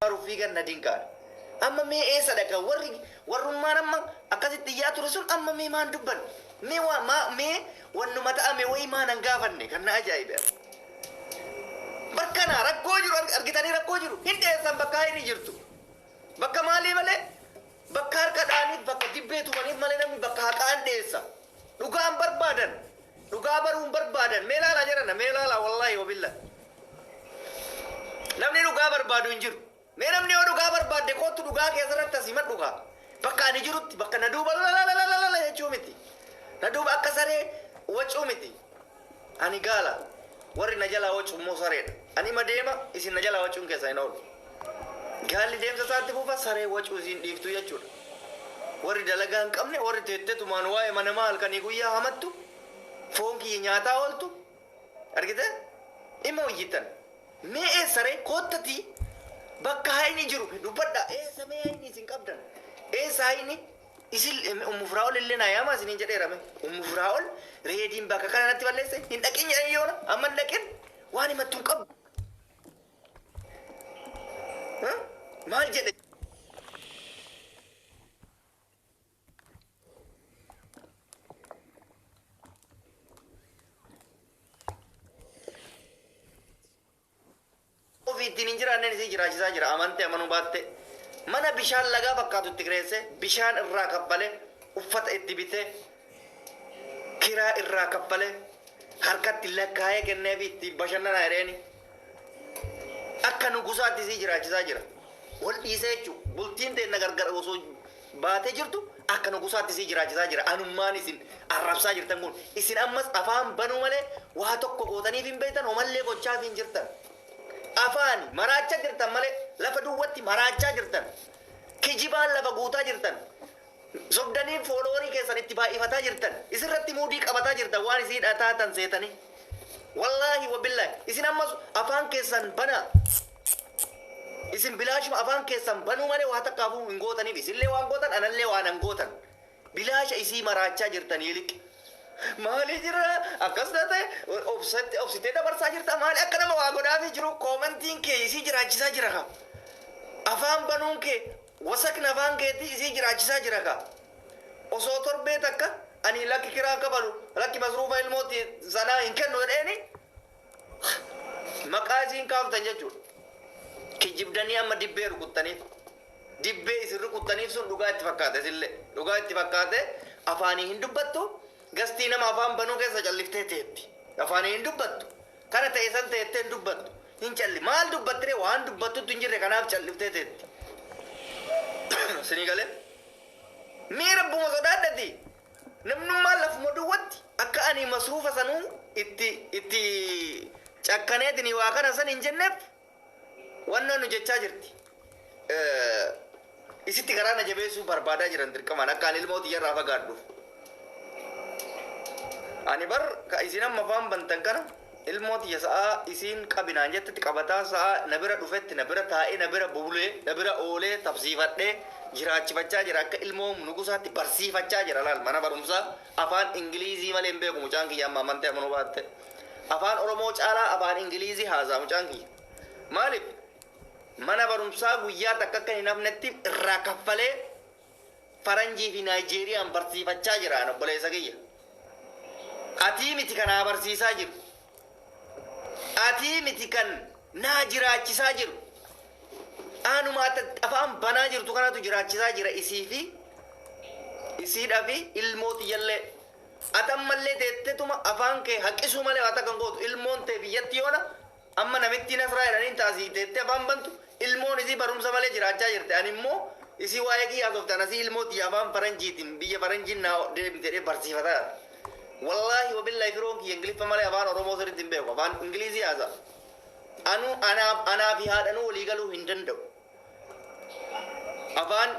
Rufigan nadinkaan amma mee eessa dhaqa warrummaan amma akkasitti iyyaa ture sun amma mee maan dubban mee wannuma ta'ame wayii maan hin gaafanne kan na ajaa'ibe bakkana rakkoo jiru argitanii rakkoo jiru hin dheessan bakka inni jirtu bakka maalii malee bakka harka dhaaniif bakka dibbee tumaniif malee namni bakka haqaan dheessa dhugaan barbaadan dhugaa baruun barbaadan mee laala jedhana mee laala wallaahi wabilla namni dhugaa barbaadu hin jiru mee namni yoo dhugaa barbaadde kootu dhugaa keessatti asii man dhugaa bakka ani jirutti bakka na duuba lalalala jechuu miti na duuba akka saree wacuu miti ani gaala warri na jalaa wacuu immoo sareedha ani ma deema isin na jalaa wacuun keessa hin oolu gaalli deemsa isaatti fuufa saree wacuu isin dhiiftuu jechuudha warri dalagaa hin qabne warri teettetumaan waa'ee manamaa halkanii guyyaa hamattu foon kiyya nyaataa ooltu argite dhimma hojjetan mee eessaree koottatii bakka hayni jiru dubbadha eessa mee hayni isin qabdan eessa hayni isin umufraa'ol illee naa yaama isiniin jedheerame umufraa'ol reediin bakka kanatti balleesse hin dhaqin jedhan yoona amma hin dhaqin waan himattu hin qabu maal jedhe ittiin hin jiraanneen isii jiraachisaa jira amante amanuu baatte mana bishaan lagaa fakkaatutti kireesse bishaan irraa kaffale uffata itti bite kiraa irraa kaffale harkatti lakkaa'ee kenneefi itti bashannanaa jedheeni akka nugusaatti isii jiraachisaa jira wal dhiisee jechuun bultiin teenna gargar osoo baatee jirtu akka nugusaatti isii jiraachisaa jira anummaan isin arrabsaa jirtan kun isin ammas afaan banuu malee waa tokko gootaniif hin beektan homallee gochaaf hin jirtan afaan maraachaa jirtan malee lafa duwwatti maraachaa jirtan kijibaan lafa guutaa jirtan sobdanii fooloorii keessan itti baay'ifataa jirtan isirratti muudii qabataa jirtan waan isii dhataatan seetanii wallaahi wabillaahi isin ammas afaan keessan bana isin bilaashuma afaan keessan banuu malee waa takkaafuu hin gootaniif isinlee waan gootan anallee waan hin gootan bilaasha isii maraachaa jirtan yiliqi maali jira akkas ta'e obsitee dabarsaa jirta maali akka nama waa godhaafi jiru koomantiin kee isii jiraachisaa jira ka afaan banuun kee wasakni afaan keetti isii jiraachisaa jira ka osoo torbee takka ani lakki kiraa kafalu lakki masruufa ilmooti sanaa hin kennu jedheeni maqaa isiin kaaftan jechuudha kijibdanii amma dibbee rukuttaniif dibbee isin rukuttaniif sun dhugaa itti fakkaate isillee dhugaa itti fakkaate afaanii hin dubbattu gastii nama afaan banuu keessa calliftee teetti afaanii hin dubbattu kana ta'e san teettee hin dubbattu hin calli maal dubbattire waan dubbattutti hin jirre kanaaf callifte teetti sinii galee mee rabbuma sodaadhati namnummaan lafuma duwwatti akka ani masruufa sanuu itti cakkaneetini waa kana san hin jenneef wannan nu jechaa jirti isitti garaa na jabeessuu barbaadaa jiran dirqamaan akka ani ilmooti irraa fagaadhuuf ani bar ka isin amma afaan bantan kana ilmooti ya sa'a isin qabinaan jettetti qabataa sa'a na bira dhufetti na bira taa'ee na bira bubulee na bira oolee tabsiifadhee jiraachifachaa jira akka ilmoo nugusaatti barsiifachaa jira laal mana barumsaa afaan ingilizii malee hin beeku mucaan kiyya amma amantee amanuu baatte afaan oromoo caalaa afaan ingilizii haasaa mucaan kiyya maaliif mana barumsaa guyyaa takka akka hin hafnetti irraa kaffalee faranjii fi naayijeeriyaan barsiifachaa jira obboleessa kiyya atii miti kanaa barsiisaa jiru atii miti kan naa jiraachisaa jiru anuma afaan banaa jirtu kanatu jiraachisaa jira isiidhaa fi ilmooti jallee atammallee teettetuma afaan kee haqqisuu malee waa takkan gootu ilmoon tee biyyatti yoona amma namittiin asraa jedhaniin taasii teettee afaan bantu ilmoon isii barumsa malee jiraachaa jirte ani immoo isii waa'ee kiyyaa softan asii ilmooti afaan faranjiitiin biyya faranjiin naa deemtee barsiifataa wallahi wabillahi firoon kiyya ingiliffa malee afaan oromoo sirriitti hin beeku afaan ingilizii haasa anaa fi haadhanuu walii galuu hin danda'u afaan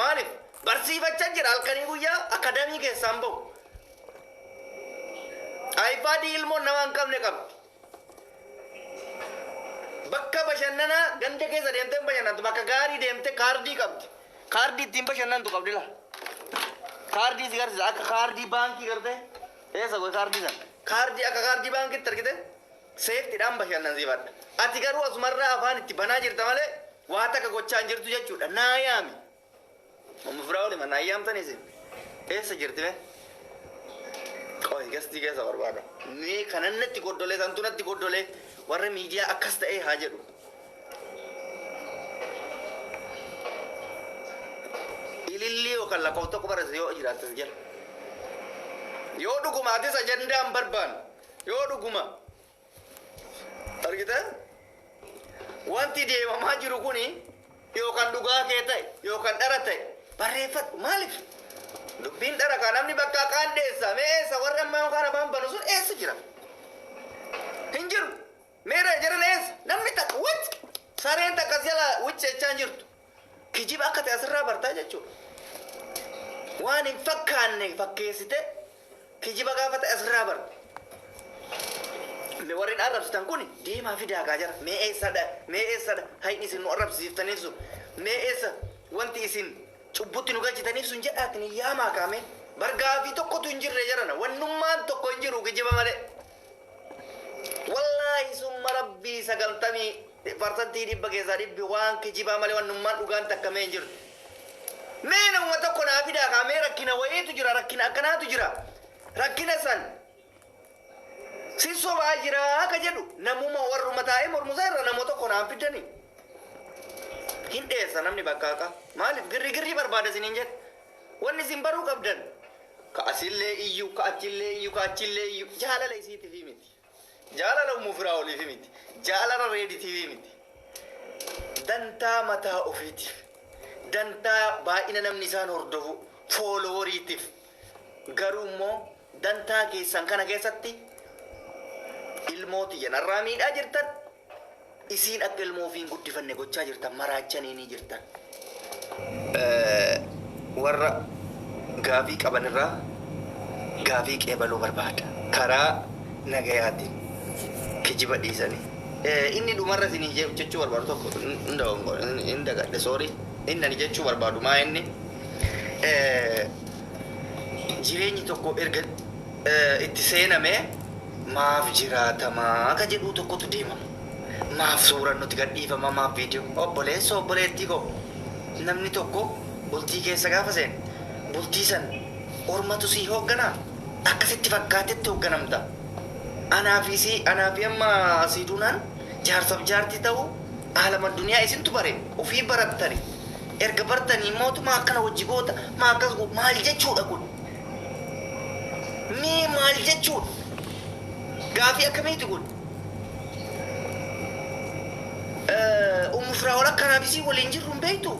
maaliif barsiifachaa jira halkanii guyyaa akadamii keessaan bahu aayipaadii ilmoon nama hin qabne qabdi bakka bashannanaa ganda keessa deemtee bashannantu bakka gaarii deemtee kaardii qabdi kaardii ittiin bashannantu qabdi la kaardii si garsiisa akka kaardii baankii gartee eessa gosa kaardii san kaardii akka kaardii baankitti argite seeftiidhaan bashannansiifadha ati garuu asumarraa afaan itti banaa jirta malee waa takka gochaa hin jirtu jechuudha naa yaami mamma firaa olima naa yaamtan isin eessa jirti mee qoy gastii keessa barbaada mee kanan natti goddolee santu natti goddolee warra miidiyaa akkas ta'ee haa jedhu ilillii yookaan lakkoofsa tokko barreessa yoo jiraattas jala yoo dhugumaatis ajandaan barbaan yoo dhuguma argita wanti deemamaa jiru kuni yookaan dhugaa kee ta'e yookaan dhara ta'e barreeffadhu maaliif dubbiin dhara kaa namni bakka qaandeessa mee eessa warra ammaa yookaan abaan banu sun eessa jira hin jiru meera jiran eessa namni takka wacci sareen takka jala wiccechaa hin jirtu kijiba akka ta'e asirraa bartaa jechuudha waan hin fakkaanne fakkeessite kijiba gaafa ta'e asirraa barta me warreen arrabsitan kun deemaa fi daagaa jira mee eessadha hayni isin nu arrabsiiftaniif sun mee eessa wanti isin cubbutti nu galchitaniif sun jedhaatin yaamaa kaame bargaa fi tokkotu hin jirre jarana wannummaan tokko hin jiru kijiba malee wallaahi summa rabbii 90% dhibba keessaa dhibbi waan kijibaa malee wannummaan dhugaan takka mee hin jirtu mee nama tokko naa fi daagaa mee rakkina wayiitu jira rakkina akkanaatu jira rakkina san siso baa jira akka jedhu namuma warruma taa'ee mormusaa irra namoota konaan fidanii hin dheessa namni bakka akka maaliif girri barbaada isiniin jedhe wanni isin baruu qabdan ka asillee iyyuu ka achillee iyyuu ka achillee iyyuu jaalala isiitiif miti jaalala umuufiraa oliif miti jaalala reeditiif miti dantaa mataa ofiitiif dantaa baay'ina namni isaan hordofu fooloworiitiif garuu immoo dantaa keessan kana keessatti ilmooti janarraa miidhaa jirtan isiin akka ilmoo ofiin guddifanne gochaa jirtan maraachanii ni jirtan warra gaafii qaban irraa gaafii qeebaluu barbaada karaa nagayaatiin kijiba dhiisanii inni dhumarra isinii jechuu barbaadu tokko hin dagadhe soorii inni ani jechuu barbaadu maa inni jireenyi tokko erga itti seenamee maaf jiraatamaa akka jedhu tokkotu deemama maaf suuraan nuti gadhiifama maaf viidiyoo obboleessa obboleettii koo namni tokko bultii keessa gaafa seene bultii san ormatu sii hoogganaa akkasitti fakkaatetti hoogganamta anaafi amma asii duunaan jaarsaaf jaartii ta'uu aalama duniyaa isintu bare ofii barattani erga bartanii mootummaa akkana wajji goota maa akkas maal jechuudha kun mee maal jechuudha gaafii akkamiiti kun firaa wal akkanaafisii waliin jirru hin beektu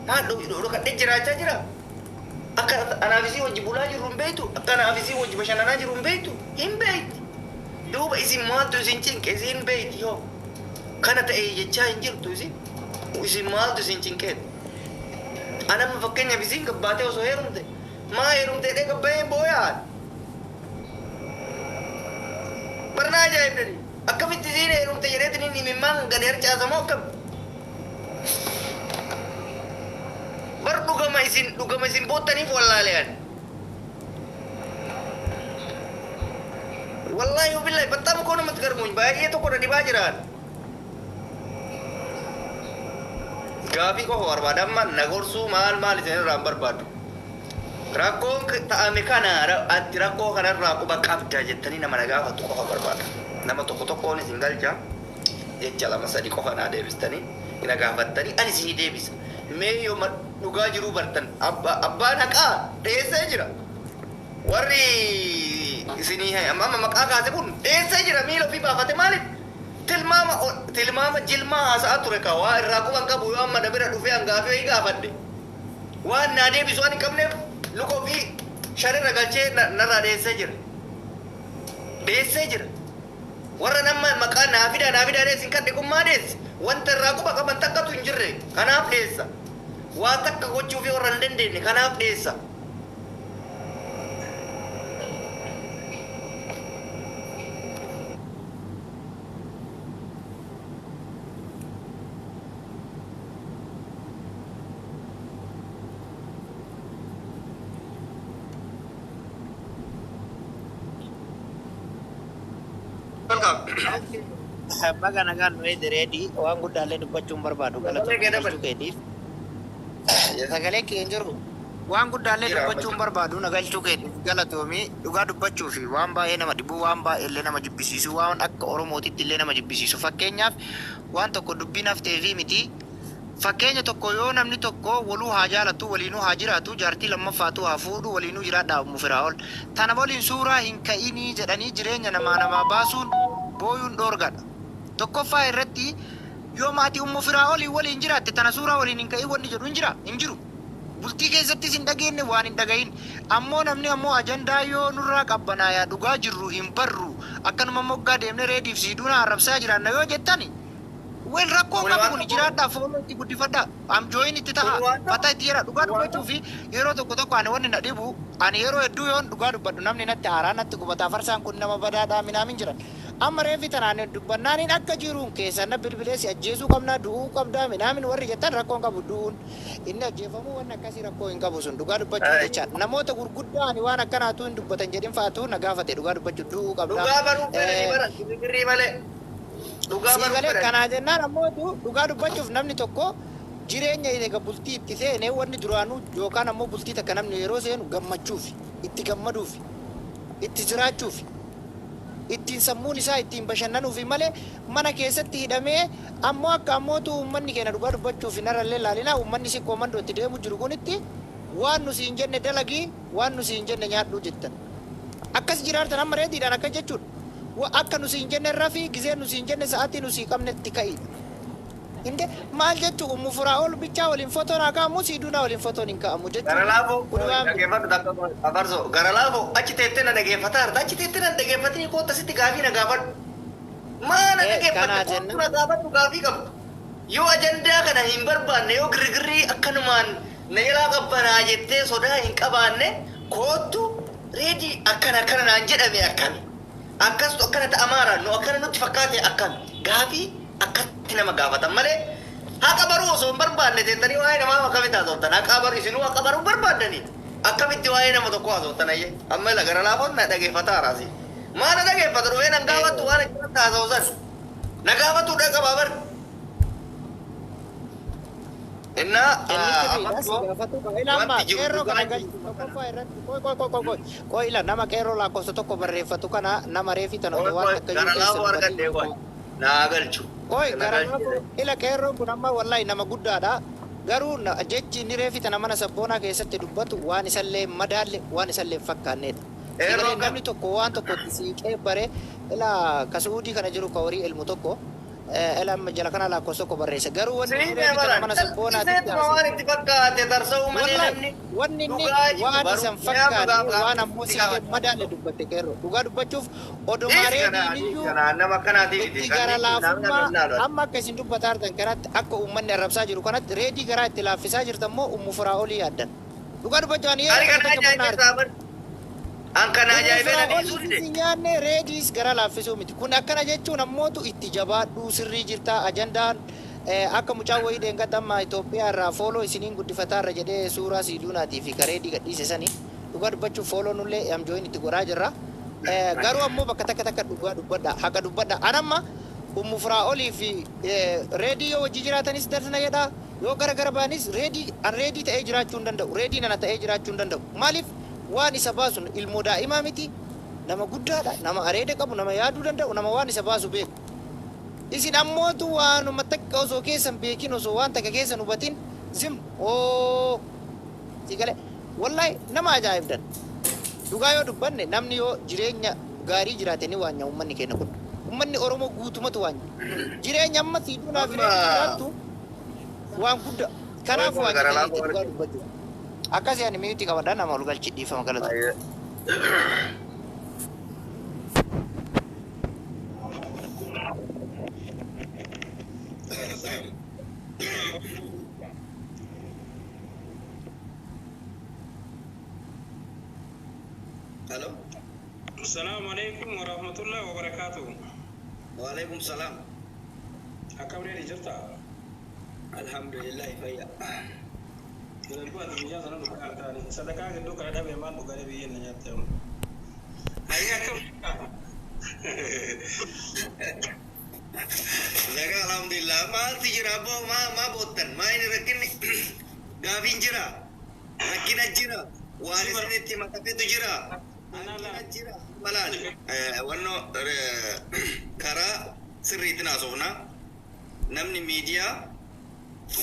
maal dhokadhee jiraachaa jira akka anaafisii wajji bulaa jirru hin beektu akka anaafisii wajji bashannanaa jirru hin beektu hin beekti duuba isin maaltu isin cinqe isin beekti yoo kana ta'e jechaa hin jirtu isin maaltu isin cinqeet anamma fakkeenyaaf isin gabbaatee osoo heerumte maa heerumtee dhee gabbayee booyaan barnaa ajaa'ibnani akkamitti isiin heerumte jedheetin inni mimmaan gad harcaasamoo akkam bar dhugama isin boottaniif wallaalean wallahi wabillahi battam koo namatti garmuun baay'ee tokko na dhibaa jiraan gaafii koo barbaadamma nagorsuu maal isin irraan barbaadu rakkoon ta'ame kana ati rakkoo kanarraa quba qabda jettanii nama nagaafatu qofa barbaada nama tokkoon isin galcha jecha lama sadi qofa naa deebistanii nagaafattanii ani isinii deebisa mee yoo dhugaa jiruu bartan abbaan haqaa dheessee jira warri isinii amma maqaa kaase kun dheessee jira miila ofii baafate maaliif tilmaama jilmaa haasa'aa ture ka waa irraa quban qabu yoo amma dabira dhufee hangaafee wayii gaafadhe waan naa deebisu waan hin qabneef lukoo fi shanirra galchee narraa dheessee jira warra nama maqaa naafidaa dheessin kadhe kun maa dheessi wanta irraa quba qaban takkatu hin jirre kanaaf dheessa waa takka gochuu fi warra hin dandeenye kanaaf dheessa welcome baga nagaan nuyi direedi waan guddaallee dubbachuun barbaadu galatoomuu keetiif sagalee keenya jiru waan guddaallee dubbachuun barbaadu nagalchuu keetiif galatoomii dhugaa dubbachuu fi waan baay'ee nama dhibu waan baay'ee nama jibbisiisu waan akka oromootitti illee nama jibbisiisu fakkeenyaaf waan tokko dubbiin haftee fi miti fakkeenya tokko yoo namni tokko waluu haa jaalatu waliinuu haa jiraatu jaartii lammaffaatu haa fuudhu waliinuu jiraadhaa mufiraa ol tana waliin suuraa hin ka'inii jedhanii jireenya namaa baasuun booyuun dhoorgadha tokkoffaa irratti yoo maatii mufiraa olii waliin jiraatte tana suuraa waliin hin ka'in wanni jedhu hin jiru bultii keessattis hin dhageenye waan hin dhagahin ammoo namni ammoo ajandaa yoo nurraa qabbanaayaa dhugaa jirru hin barru akkanuma moggaa deemne reediif siiduuna arrabsaa jiraanna yoo jettani wel rakkoon qabu kun jiraadhaaf foolootti guddifadha amjooyin itti ta'a fataa itti jira dhugaa dubbachuu fi yeroo tokko ani wanni na dhibu ani yeroo hedduu yoon dhugaa dubbadhu namni natti haaraa natti gubataa farsaan kun nama badaadhaa minaamin jiran amma reefi tanaan dubbannaaniin akka jiruun keessa na bilbileessi ajjeesuu qabnaa du'uu qabdaa minaamin warri jettan rakkoon qabu du'uun inni ajjeefamuu wanni akkasii rakkoo hin qabu sun dhugaa dubbachuu jecha namoota gurguddaa ani waan akkanaatu hin dubbatan jedhin faatu na gaafate dhugaa dubbachuu du'uu qabdaa dhugaa baruu birrii malee Sigalee kanaa jennaan ammoo dhugaa dubbachuuf namni tokko jireenya eega bultii itti seenee wanni duraanuu yookaan ammoo bultii takka namni yeroo seenu gammachuuf itti gammaduuf itti jiraachuuf ittiin sammuun isaa ittiin bashannanuuf malee mana keessatti hidhamee ammoo akka ammootu uummanni keenya dhugaa dubbachuuf narrallee laalinaa uummanni si koomandoo itti deemu jiru kunitti waan nusi hin jenne dalagii waan nusi hin jenne nyaadhuu jettan akkas jiraatan amma reediidhaan akka jechuudha. Akka nusi hin jenne rafi gisee nusi hin jenne sa'aatii nusi qabnetti ka'i. Inde maal jechuun umufuraa ol bichaa waliin fotoon haa ka'amu siiduunaa waliin fotoon hin ka'amu jechuudha. Gara laafoo achi teettee na dhageeffataarta achi teettee na dhageeffatanii koota sitti gaafii na gaafadhu. Maana dhageeffatu na gaafadhu gaafii qabu. Yoo ajandaa kana hin barbaanne yoo girgirrii akkanumaan na jalaa qabbanaa jettee sodaa hin qabaanne kootu reedii akkana naan jedhame akkami. Akkasumas akkanatti amaaraan nu akkana nutti fakkaate akkam gaafii akkatti nama gaafatan malee haqa baruu osoo hin barbaanne teessanii waa'ee namaa akkamitti haasoftan haqa baruu isinuu haqa baruu barbaadanii akkamitti waa'ee nama tokko haasoftan ayye amma ila gara laafoon na dhageeffataa raasi maana dhageeffata dhufee nan gaafattu waan akkatti haasofsan na gaafattuu dhaqabaa bar inna ila nama qeerroo lakkoofsa tokko barreeffatu kana nama reefi tan waan akka naagalchu ila qeerroon kun amma wallahi nama guddaadha garuu jechi inni reefi tana mana sabboonaa keessatti dubbatu waan isallee madaalle waan isallee fakkaanneedha namni tokko waan tokkotti siiqee bare ila kasuudii kana jiru ka horii ilmu tokko elam jala kana la koso ko barreessa garuu wanni mana sabboonaa itti fakkaate tarsa'uu malee namni wanni waan isan fakkaate waan ammoo si madaalle dubbatte qeerroo dhugaa dubbachuuf odomaree diiniyyuu nama kanaatiif itti gara laafummaa amma akka isin dubbatartan kanatti akka uummanni arrabsaa jiru kanatti reedii garaa itti laaffisaa jirtan moo ummufuraa olii yaaddan dhugaa dubbachaan Angkana ajaa'ibeen adiisuu dide. Nyaanne reediis gara laaffisuu miti. Kun akkana jechuun ammootu itti jabaadhuu sirrii jirta ajandaan akka mucaa wayii deengadammaa Itoophiyaa irraa fooloo isiniin guddifataa irra jedhee suuraa siiduunaatii fi kareedii gadhiise sanii dhugaa dubbachuuf fooloo nullee amjooyin itti godhaa jirra. Garuu ammoo bakka takka dhugaa dubbadha haqa dubbadha. Anamma ummufuraa olii fi reedii yoo wajji jiraatanis darsana jedha yoo gara baanis reedii ta'ee jiraachuu hin danda'u. Reedii nana ta'ee jiraachuu hin danda'u. Maaliif? Waan isa baasu ilmoo daa'imaa miti nama guddaadha nama areeda qabu nama yaaduu danda'u nama waan isa baasu beeku isin ammootu waanuma takka osoo keessan beekin osoo waan takka keessan hubatin zim sigale wallahi nama ajaa'ibdan dhugaa yoo dubbanne namni yoo jireenya gaarii jiraate ni waanya ummanni keenya kun ummanni Oromoo guutumatu waanya jireenya amma siiduunaa fi jiraattu waan guddaa kanaaf waanya dhugaa dubbachuu akkasii ani miyuutti qabadhaa nama ol galchi dhiifama galata. Halo. Assalamualaikum warahmatullahi wabarakatuh. Waalaikumsalam. Akkam jirta? Alhamdulillah fayya. Dengan buat dunia sana bukan artani. Sedekah itu kalau ada memang bukan lebih yang nyata. Ayah tu. Zaga alhamdulillah. Maaltu jira boo maa boottan maa inni rakkinni gaafiin jira rakkina jira waan isinitti makatetu jira rakkina jira malaal wanno karaa sirriitiin haasofna namni miidiyaa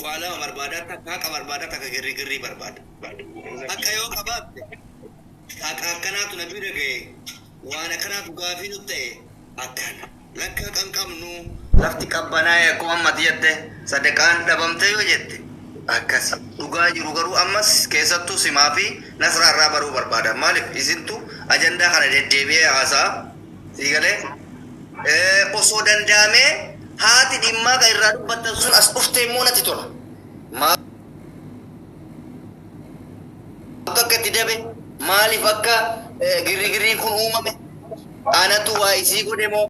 waa lama barbaada takka haqa barbaada takka girrii barbaada akka yoo qabaatte haqa akkanaatu na bira ga'e waan akkanaatu gaafii nu ta'e akkana lakka kan qabnu lafti qabbanaa'e akkuma ammati jette sadaqaan dhabamte yoo jette akkas dhugaa jiru garuu ammas keessattuu simaa fi nasraa irraa baruu barbaada maaliif isintu ajandaa kana deddeebi'ee haasaa siigalee osoo danda'amee haati dhimmaa kan irraa dubbattan sun as dhuftee immoo natti tola akka itti dabe maaliif akka girriin kun uumame anatu waa isii godhe moo